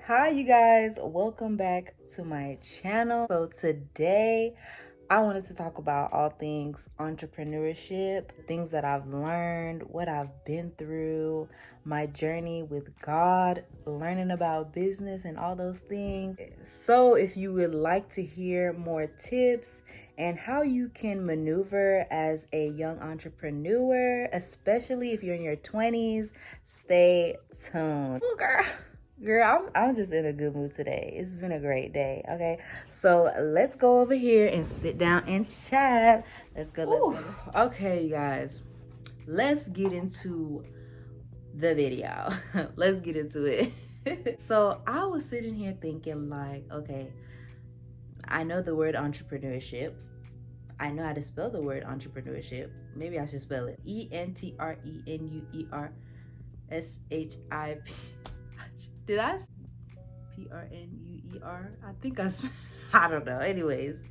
Hi you guys, welcome back to my channel. So today I wanted to talk about all things entrepreneurship, things that I've learned, what I've been through, my journey with God, learning about business and all those things. So if you would like to hear more tips and how you can maneuver as a young entrepreneur, especially if you're in your 20s, stay tuned. Ooh, girl, I'm just in a good mood today. It's been a great day. Okay, so let's go over here and sit down and chat. Let's go. Okay, you guys, let's get into the video. Let's get into it. So I was sitting here thinking, like, okay, I know the word entrepreneurship. I know how to spell the word entrepreneurship. Maybe I should spell it ENTRENUERSHIP. Did I? PRNUER. I think I don't know. Anyways,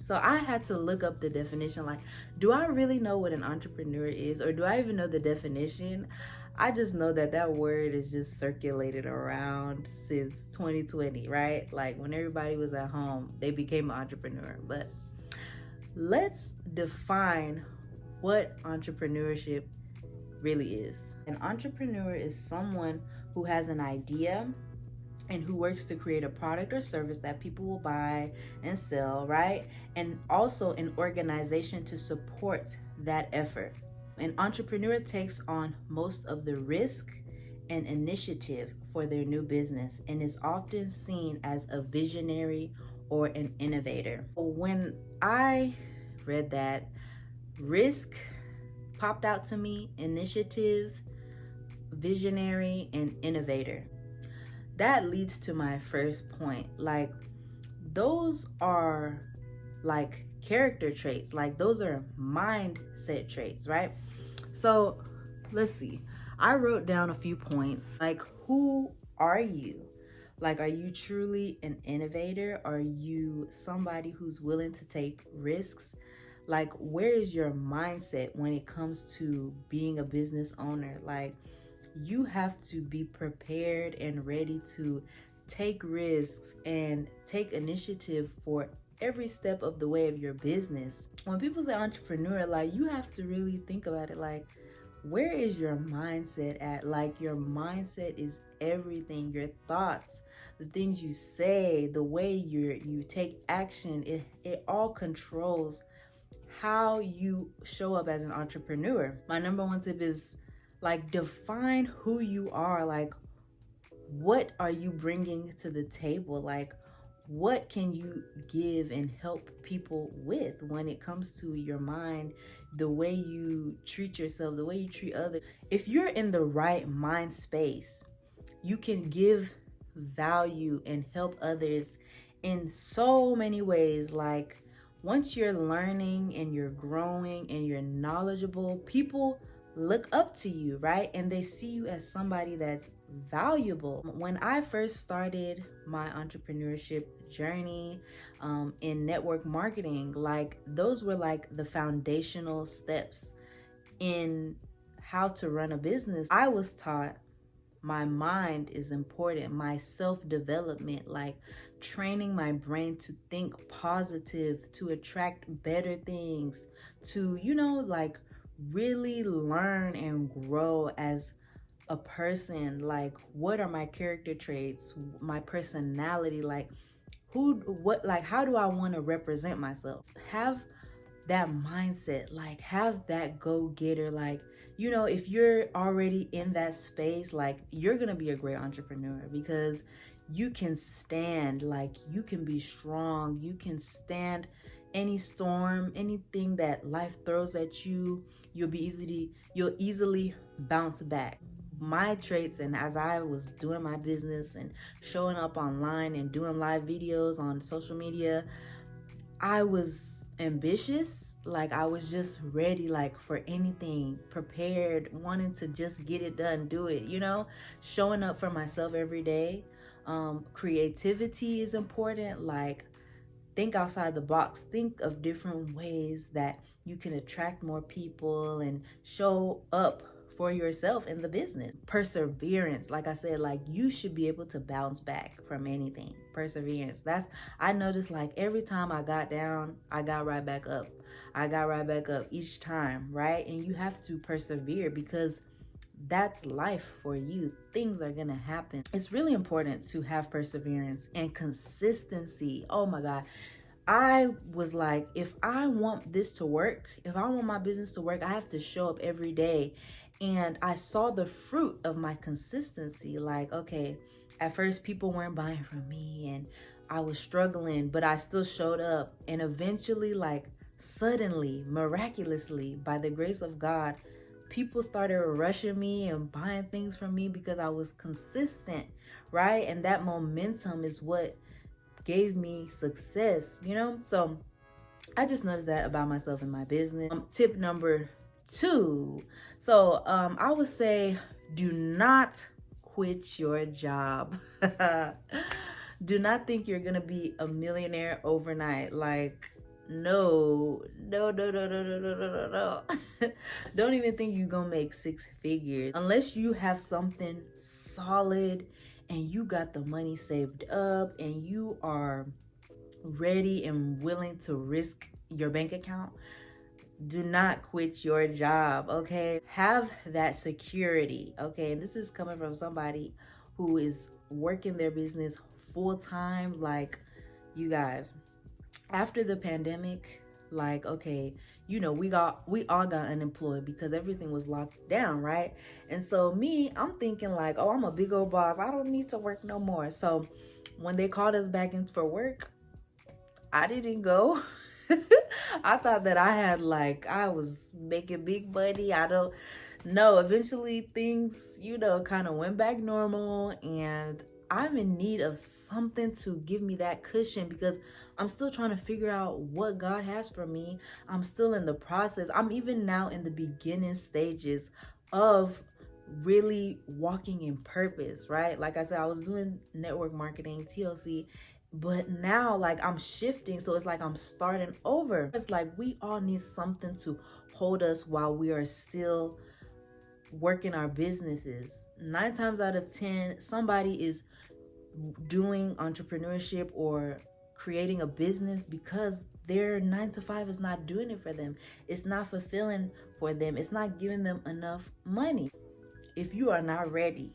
so I had to look up the definition. Like, do I really know what an entrepreneur is, or do I even know the definition? I just know that that word is just circulated around since 2020, right? Like when everybody was at home, they became an entrepreneur. But let's define what entrepreneurship really is. An entrepreneur is someone who has an idea and who works to create a product or service that people will buy and sell, right? And also an organization to support that effort. An entrepreneur takes on most of the risk and initiative for their new business and is often seen as a visionary or an innovator. When I read that, risk popped out to me, initiative, visionary, and innovator. That leads to my first point. Like, those are like character traits, like those are mindset traits, right? So let's see. I wrote down a few points. Like, who are you? Like, are you truly an innovator? Are you somebody who's willing to take risks? Like, where is your mindset when it comes to being a business owner? Like, you have to be prepared and ready to take risks and take initiative for every step of the way of your business. When people say entrepreneur, like, you have to really think about it. Like, where is your mindset at? Like, your mindset is everything. Your thoughts, the things you say, the way you take action, it all controls how you show up as an entrepreneur. My number one tip is, like, define who you are. Like, what are you bringing to the table? Like, what can you give and help people with when it comes to your mind, the way you treat yourself, the way you treat others? If you're in the right mind space, you can give value and help others in so many ways. Like, once you're learning and you're growing and you're knowledgeable, people look up to you, right? And they see you as somebody that's valuable. When I first started my entrepreneurship journey in network marketing, like, those were like the foundational steps in how to run a business. I was taught my mind is important, my self-development, like training my brain to think positive, to attract better things, to, like, really learn and grow as a person. Like, what are my character traits, my personality, like how do I want to represent myself? Have that mindset, like, have that go-getter. Like, if you're already in that space, like, you're gonna be a great entrepreneur because you can stand, like, you can be strong, you can stand any storm, anything that life throws at you. You'll easily bounce back. My traits, and as I was doing my business and showing up online and doing live videos on social media, I was ambitious. Like, I was just ready, like, for anything, prepared, wanting to just get it done, do it, showing up for myself every day. Creativity is important. Like, think outside the box, think of different ways that you can attract more people and show up for yourself in the business. Perseverance, like I said, like you should be able to bounce back from anything. Perseverance. I noticed like every time I got down, I got right back up. I got right back up each time, right? And you have to persevere because that's life for you. Things are gonna happen. It's really important to have perseverance and consistency. Oh my God. I was like, if I want this to work, if I want my business to work, I have to show up every day. And I saw the fruit of my consistency. Like, okay, at first people weren't buying from me and I was struggling, but I still showed up. And eventually, like suddenly, miraculously, by the grace of God, people started rushing me and buying things from me because I was consistent, right? And that momentum is what gave me success, you know? So I just noticed that about myself in my business. Tip number 2. So I would say, do not quit your job. Do not think you're gonna be a millionaire overnight. Like, no. Don't even think you're gonna make 6 figures unless you have something solid and you got the money saved up and you are ready and willing to risk your bank account. Do not quit your job, okay? Have that security, okay? And this is coming from somebody who is working their business full time. Like, you guys, after the pandemic, like, okay, you know, we all got unemployed because everything was locked down, right? And so I'm thinking like, oh, I'm a big old boss, I don't need to work no more. So when they called us back in for work, I didn't go. I thought that I was making big money. I don't know. Eventually things, kind of went back normal, and I'm in need of something to give me that cushion because I'm still trying to figure out what God has for me. I'm still in the process. I'm even now in the beginning stages of really walking in purpose, right? Like I said, I was doing network marketing, TLC, but now like I'm shifting. So it's like I'm starting over. It's like we all need something to hold us while we are still working our businesses. 9 times out of 10, somebody is doing entrepreneurship or creating a business because their 9 to 5 is not doing it for them. It's not fulfilling for them. It's not giving them enough money. If you are not ready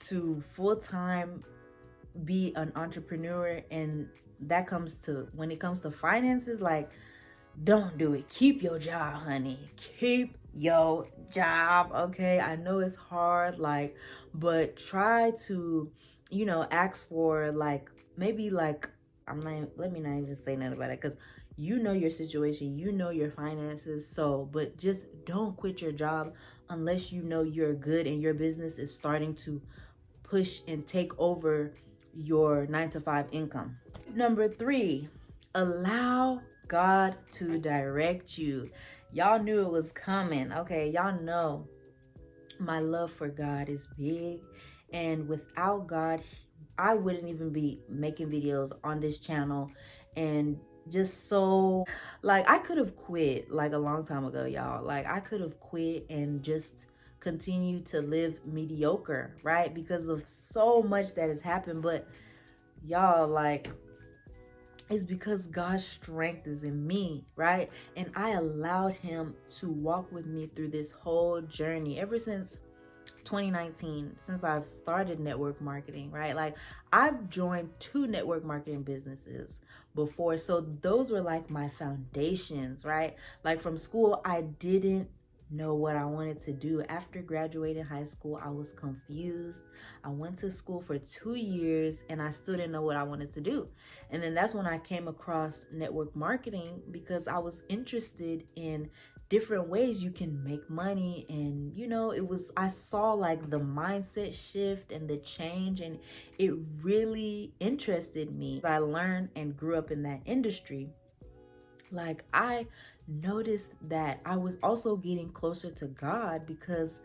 to full-time be an entrepreneur, and that comes to when it comes to finances, like, don't do it. Keep your job, honey. Keep your job, okay? I know it's hard, like, but try to, ask for like maybe like let me not even say nothing about it because you know your situation, you know your finances. So, but just don't quit your job unless you know you're good and your business is starting to push and take over your 9 to 5 income. Number 3, allow God to direct you. Y'all knew it was coming. Okay, y'all know my love for God is big, and without God, I wouldn't even be making videos on this channel. And just so, like, I could have quit like a long time ago, y'all. Like, I could have quit and just continue to live mediocre, right? Because of so much that has happened. But y'all, like, it's because God's strength is in me, right? And I allowed him to walk with me through this whole journey ever since 2019, since I've started network marketing, right? Like, I've joined 2 network marketing businesses before. So those were like my foundations, right? Like, from school, I didn't know what I wanted to do. After graduating high school, I was confused. I went to school for 2 years and I still didn't know what I wanted to do. And then that's when I came across network marketing because I was interested in different ways you can make money. And I saw like the mindset shift and the change, and it really interested me. I learned and grew up in that industry. Like, I noticed that I was also getting closer to God because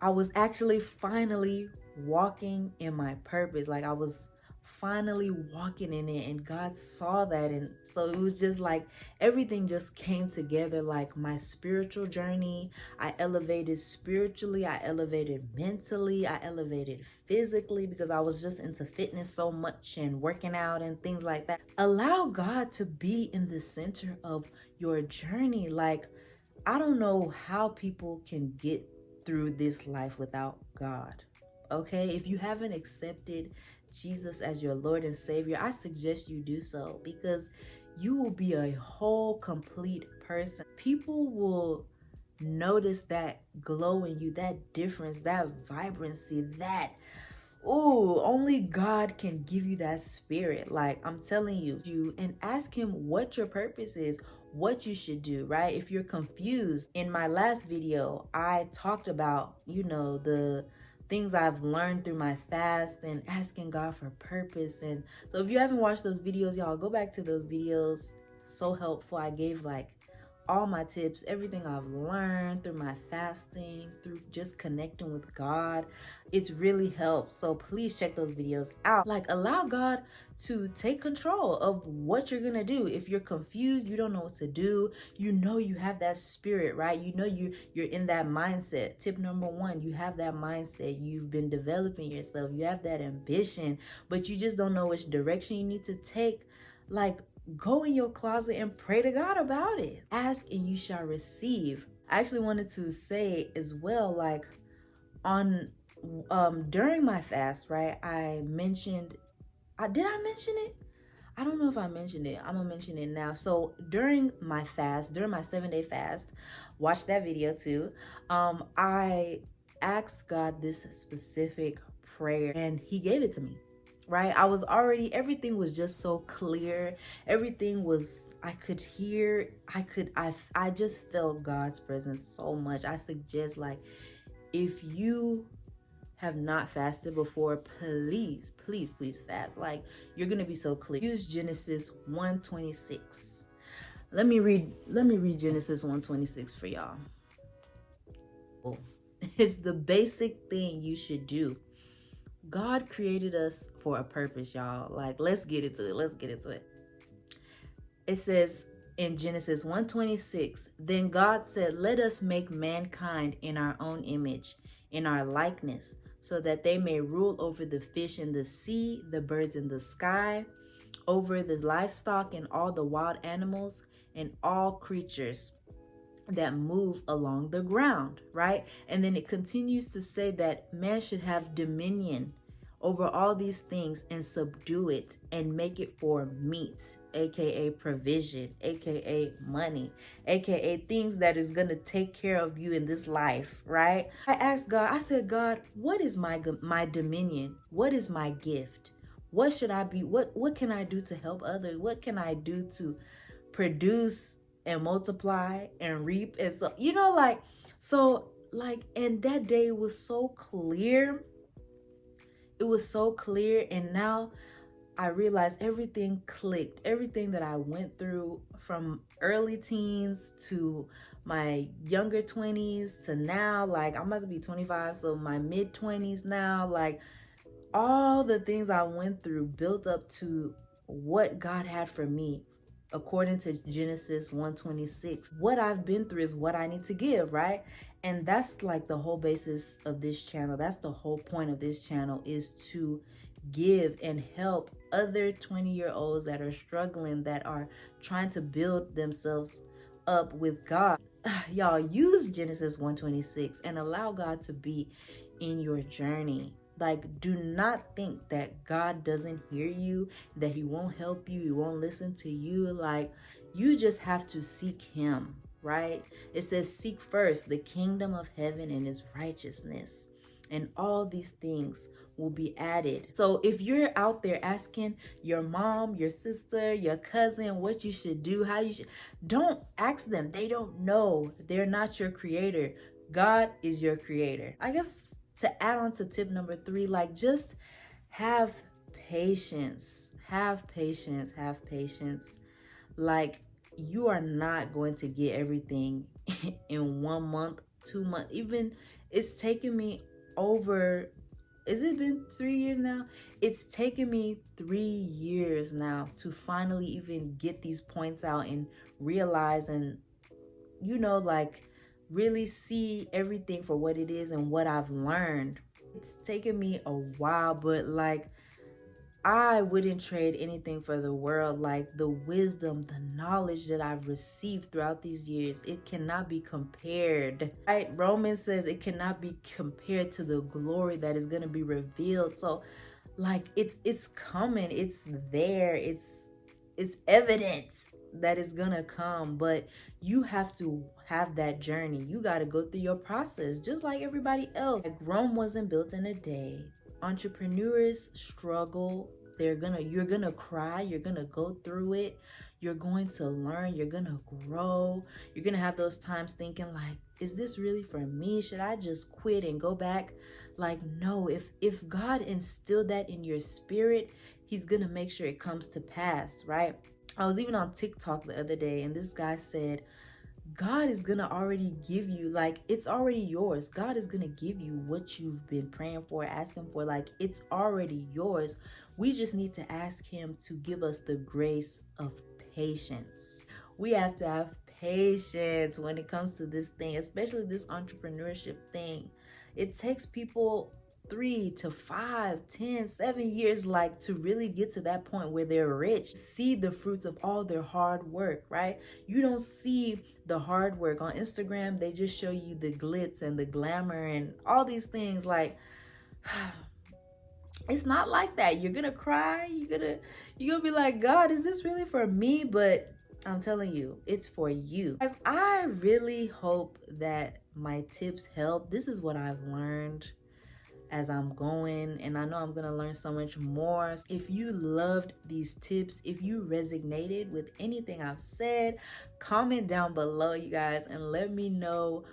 I was actually finally walking in my purpose. Like, I was finally walking in it, and God saw that. And so it was just like everything just came together. Like my spiritual journey, I elevated spiritually, I elevated mentally, I elevated physically, because I was just into fitness so much and working out and things like that. Allow God to be in the center of your journey. Like, I don't know how people can get through this life without God. Okay, if you haven't accepted Jesus as your Lord and Savior, I suggest you do so, because you will be a whole, complete person. People will notice that glow in you, that difference, that vibrancy, that, oh, only God can give you that spirit. Like, I'm telling you, and ask him what your purpose is, what you should do, right? If you're confused, in my last video, I talked about, the things I've learned through my fast and asking God for purpose. And so if you haven't watched those videos, y'all, go back to those videos. So helpful. I gave like all my tips, everything I've learned through my fasting, through just connecting with God. It's really helped. So please check those videos out. Like, allow God to take control of what you're gonna do. If you're confused, you don't know what to do, you have that spirit, right? You're in that mindset. Tip number 1, you have that mindset. You've been developing yourself. You have that ambition, but you just don't know which direction you need to take. Like, go in your closet and pray to God about it. Ask and you shall receive. I actually wanted to say as well, like, on during my fast, right? Did I mention it? I don't know if I mentioned it. I'm gonna mention it now. So during my 7-day fast, watch that video too. I asked God this specific prayer and he gave it to me. Right? Everything was just so clear. Everything was, I could hear, I just felt God's presence so much. I suggest, like, if you have not fasted before, please, please, please fast. Like, you're gonna be so clear. Use Genesis 1:26. Let me read Genesis 1:26 for y'all. It's the basic thing you should do. God created us for a purpose, y'all. Like, let's get into it. It says in Genesis 1:26, then God said, let us make mankind in our own image, in our likeness, so that they may rule over the fish in the sea, the birds in the sky, over the livestock and all the wild animals, and all creatures that move along the ground, right? And then it continues to say that man should have dominion over all these things and subdue it and make it for meat, aka provision, aka money, aka things that is going to take care of you in this life, right? I asked God, I said, God, what is my dominion? What is my gift? What should I be? What can I do to help others? What can I do to produce and multiply and reap? And so, and that day was so clear. It was so clear. And now I realized everything clicked. Everything that I went through from early teens to my younger 20s to now, like, I'm about to be 25, so my mid 20s now, like, all the things I went through built up to what God had for me. According to Genesis 1:26, what I've been through is what I need to give, right? And that's like the whole basis of this channel. That's the whole point of this channel, is to give and help other 20-year-olds that are struggling, that are trying to build themselves up with God. Y'all, use Genesis 1:26 and allow God to be in your journey. Like, do not think that God doesn't hear you, that he won't help you, he won't listen to you. Like, you just have to seek him, right? It says, seek first the kingdom of heaven and his righteousness, and all these things will be added. So if you're out there asking your mom, your sister, your cousin what you should do, how you should, don't ask them. They don't know. They're not your creator. God is your creator. I guess to add on to tip number 3, like, just have patience. Have patience. Like, you are not going to get everything in 1 month, 2 months. Even it's taken me over Is it been 3 years now? It's taken me 3 years now to finally even get these points out and realize and, like really see everything for what it is and what I've learned. It's taken me a while, but like I wouldn't trade anything for the world. Like the wisdom, the knowledge that I've received throughout these years, it cannot be compared. Right? Romans says it cannot be compared to the glory that is going to be revealed. So like it's coming, it's there, it's evidence that is gonna come, but you have to have that journey. You got to go through your process just like everybody else. Like Rome wasn't built in a day. Entrepreneurs struggle. You're gonna cry, you're gonna go through it, you're going to learn, you're gonna grow, you're gonna have those times thinking like, is this really for me? Should I just quit and go back? Like, no, if God instilled that in your spirit, he's gonna make sure it comes to pass, right? I was even on TikTok the other day and this guy said, God is gonna already give you, like, it's already yours. God is gonna give you what you've been praying for, asking for. Like, it's already yours. We just need to ask him to give us the grace of patience. We have to have patience when it comes to this thing, especially this entrepreneurship thing. It takes people 3 to 5, 10, 7 years, like to really get to that point where they're rich, see the fruits of all their hard work, right? You don't see the hard work on Instagram. They just show you the glitz and the glamour and all these things. Like, it's not like that. You're gonna cry, you're gonna be like, God, is this really for me? But I'm telling you, it's for you. As I really hope that my tips help. This is what I've learned as I'm going, and I know I'm gonna learn so much more. If you loved these tips, if you resonated with anything I've said, comment down below, you guys, and let me know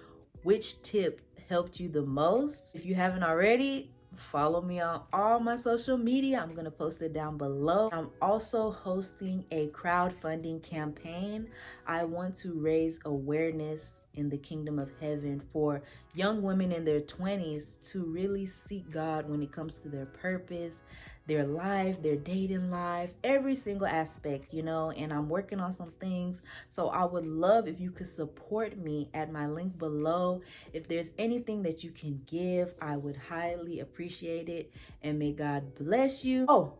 which tip helped you the most. If you haven't already, follow me on all my social media. I'm gonna post it down below. I'm also hosting a crowdfunding campaign. I want to raise awareness in the kingdom of heaven for young women in their 20s to really seek God when it comes to their purpose, their life, their dating life, every single aspect, and I'm working on some things. So I would love if you could support me at my link below. If there's anything that you can give, I would highly appreciate it, and may God bless you. Oh,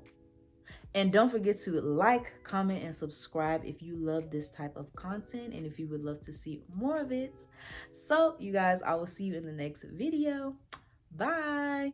and don't forget to like, comment, and subscribe if you love this type of content and if you would love to see more of it. So you guys, I will see you in the next video. Bye.